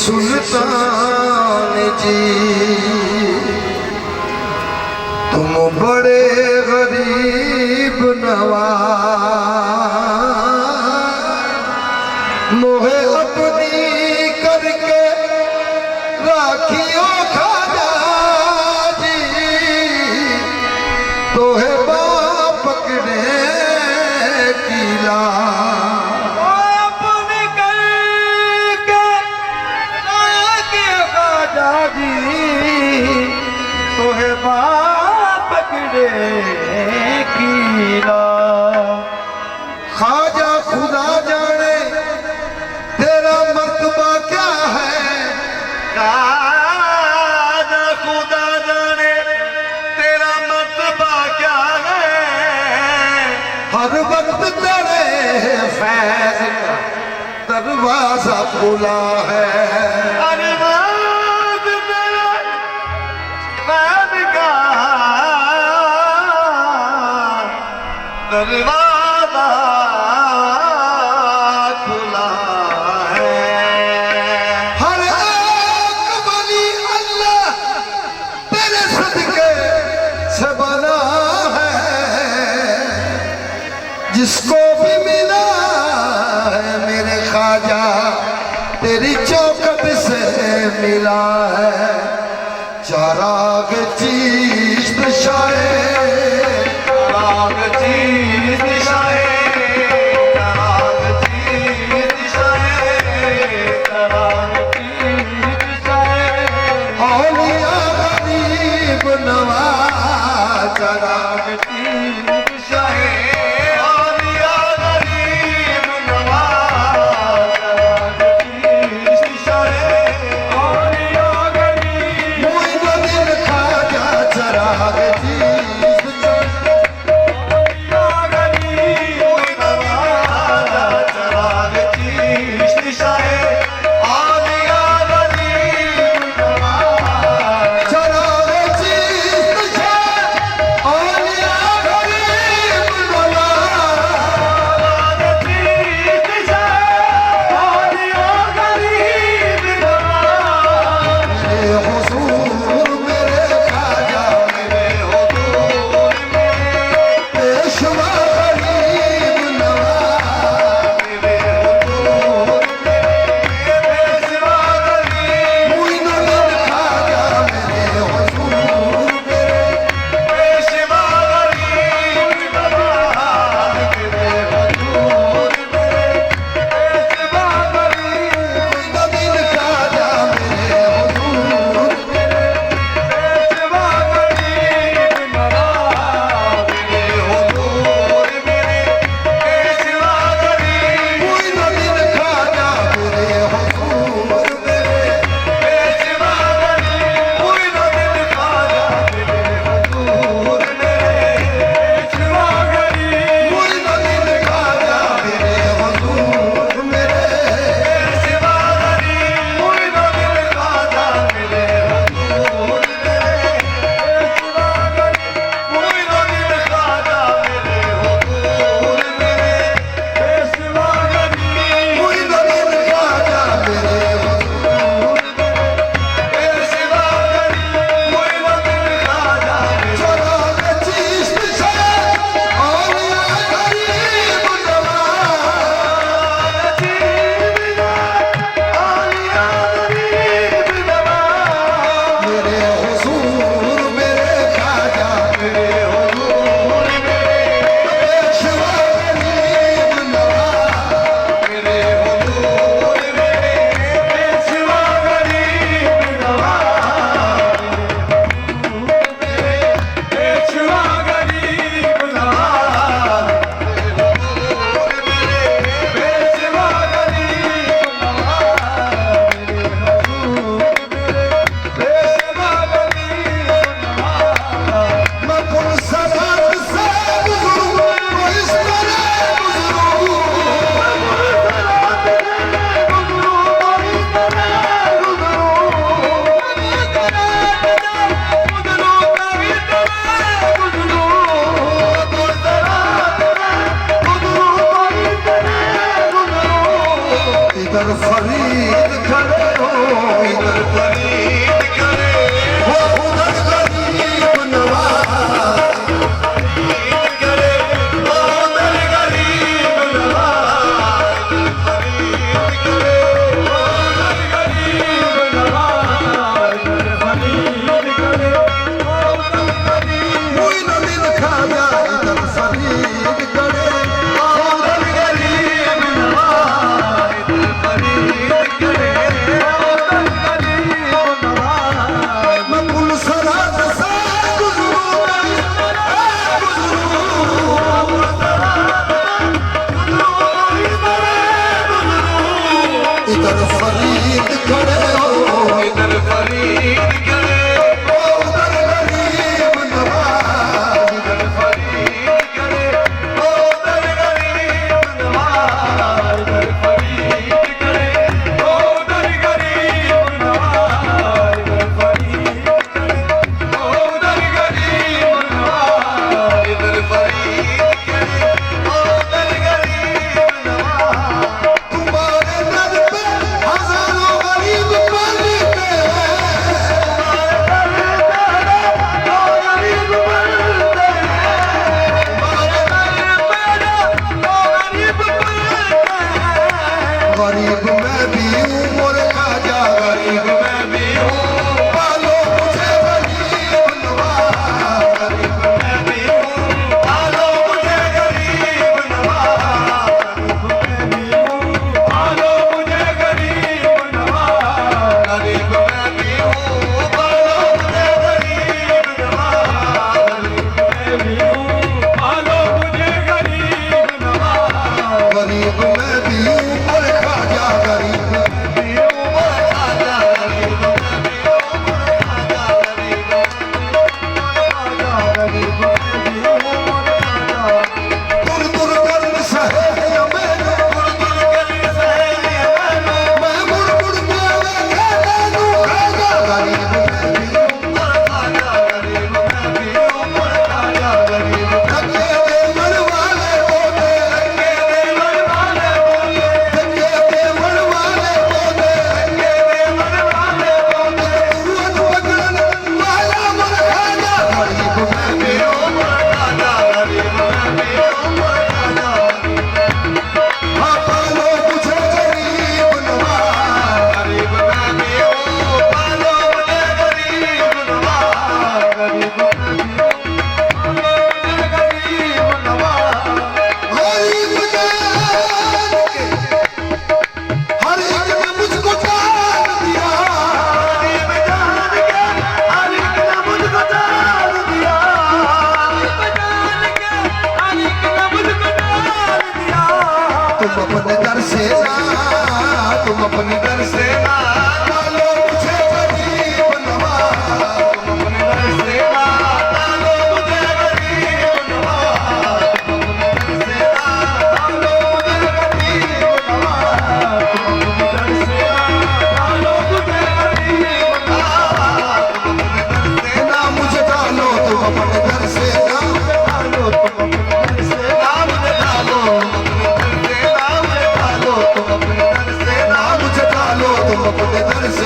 सुल्तान जी तुम बड़े गरीब नवाज मोहे अपनी करके राखियो खाजा जी तोहे बाप पकड़े कीला तोहे बाप पकड़े कीला खाजा खुदा जाने तेरा मर्तबा क्या है खाजा खुदा जाने तेरा मर्तबा क्या है हर वक्त तेरे फैज का दरवाजा खुला है दरवाजा खुला है हर एक वली अल्लाह तेरे सदके से बना है जिसको भी मिला है मेरे ख्वाजा तेरी चौखट से मिला है चराग चीज़ शाये चराग चीज़ शाये चराग चीज़ शाये चराग चीज़ शाये औलिया गरीब नवाज चराग चीज़ शाये औलिया गरीब नवाज चराग चीज़ शाये औलिया गरीब मोइनुद्दीन ख्वाजा चराग औलिया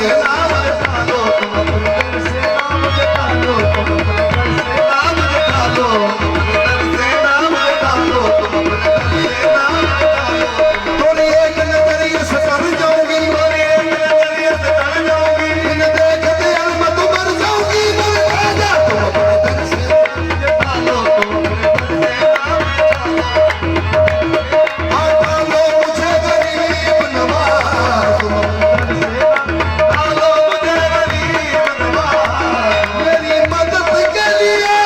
से नाम जपा लो तुम अपने दर से, नाम जपा लो तुम अपने दर से, नाम जपा लो तुम अपने दर से, नाम जपा लो तुम अपने दर से, नाम जपा लो तुम। थोड़ी एक नजरिए से कर जाऊंगी, थोड़ी एक नजरिए से कर जाऊंगी, इन देखते मैं तो मर जाऊंगी, मर जा तुम अपने दर से। जपा लो तुम अपने दर से, नाम जपा लो। हटा लो मुझे गरीब नवाज, तुम डालो मुझे गरीब नवाज, मेरी मदद के लिए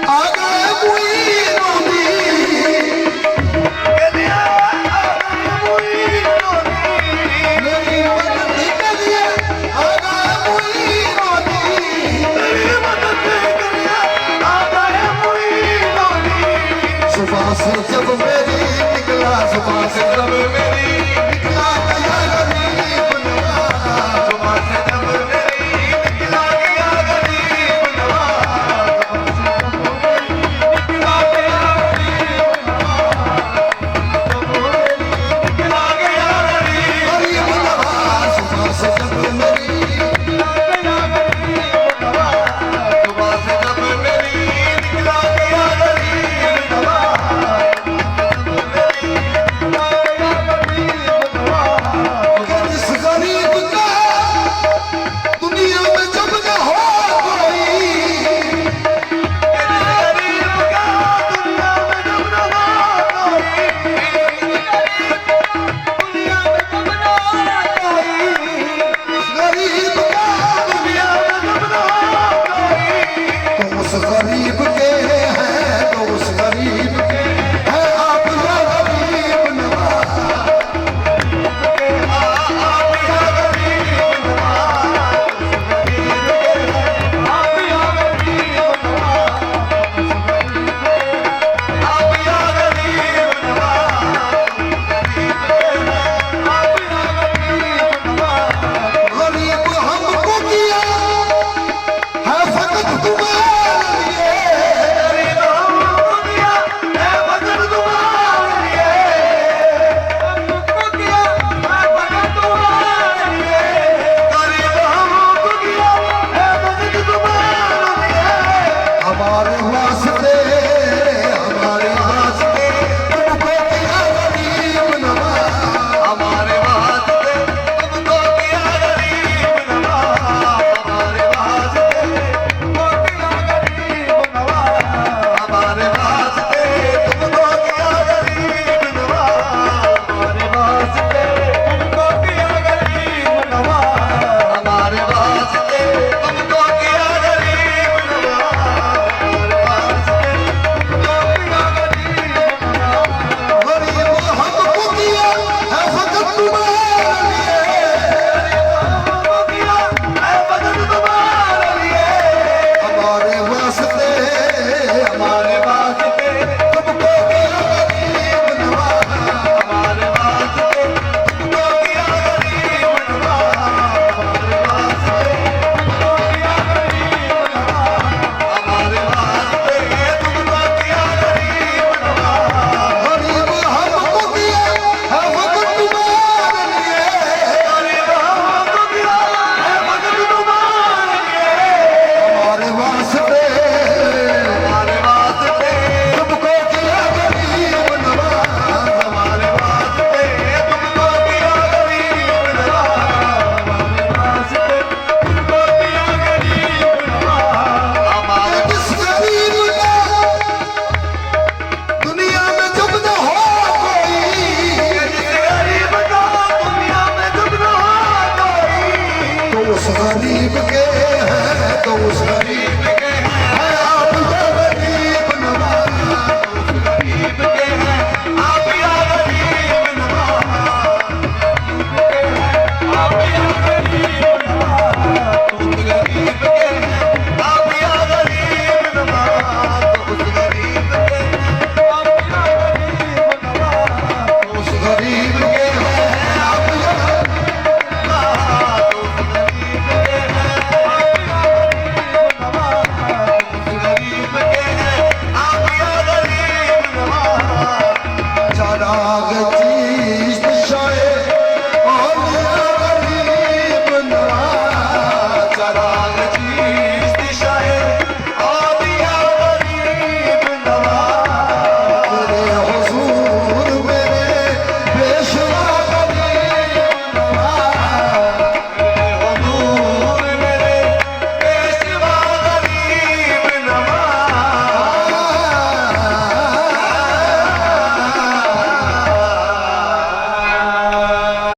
आ गए मुईनुद्दीन। के लिए आ गए मुईनुद्दीन, मेरी मदद के लिए आ गए मुईनुद्दीन। तेरी मदद के लिए आ गए मुईनुद्दीन। सुबह से जब मेरी निकला, सुबह से जब मेरी निकला गया गरीब नवाज, सुबह से जब मेरी निकला गया गरीब नवाज, निकला गया गरीब नवाज, निकला गया गरीब गरीब नवाज। सुबह से जब मेरी निकला गया गरीब नवाज, सुबह से जब मेरी निकला गया गरीब नवाज, निकला गया गरीब नवाज। कि जिस गरीब का दुनिया में जब न हो कोई, गरीब का दुनिया में जब न हो कोई, दुनिया में जब न हो कोई, गरीब का दुनिया में जब न हो कोई, तो उस गरीब के हैं, तो उस गरीब के है आप या गरीब नवाज। आप या गरीब नवाज, आप या गरीब नवाज, आप या गरीब नवाज। गरीब हमको किया है फकत तुम्हारे लिए, गरीब हमको दिया है फकत तुम्हारे लिए, हमको दिया है फकत तुम्हारे लिए, गरीब हमको दिया है फकत तुम्हारे लिए। हमारे वास्ते तुमको किया गरीब नवाज। हमारे वास्ते तुमको दिया गरीब नवाज, हमारे वास्ते तुमको दिया गरीब नवाज, हमारे वास्ते तुमको दिया गरीब नवाज, हमारे वास्ते तुमको दिया गरीब नवाज, हमारे वास्ते तुमको दिया गरीब नवाज, हमारे वास्ते तुमको दिया गरीब नवाज। गरीब हमको किया है फकत तुम्हारे लिए, हमारे वास्ते तुमको किया गरीब नवाज। गरीब हमको किया है फकत तुम्हारे लिए, हमारे वास्ते तुमको किया गरीब नवाज। जिस गरीब का दुनिया में जब न हो कोई, तो उस गरीब के हैं, तो उस गरीब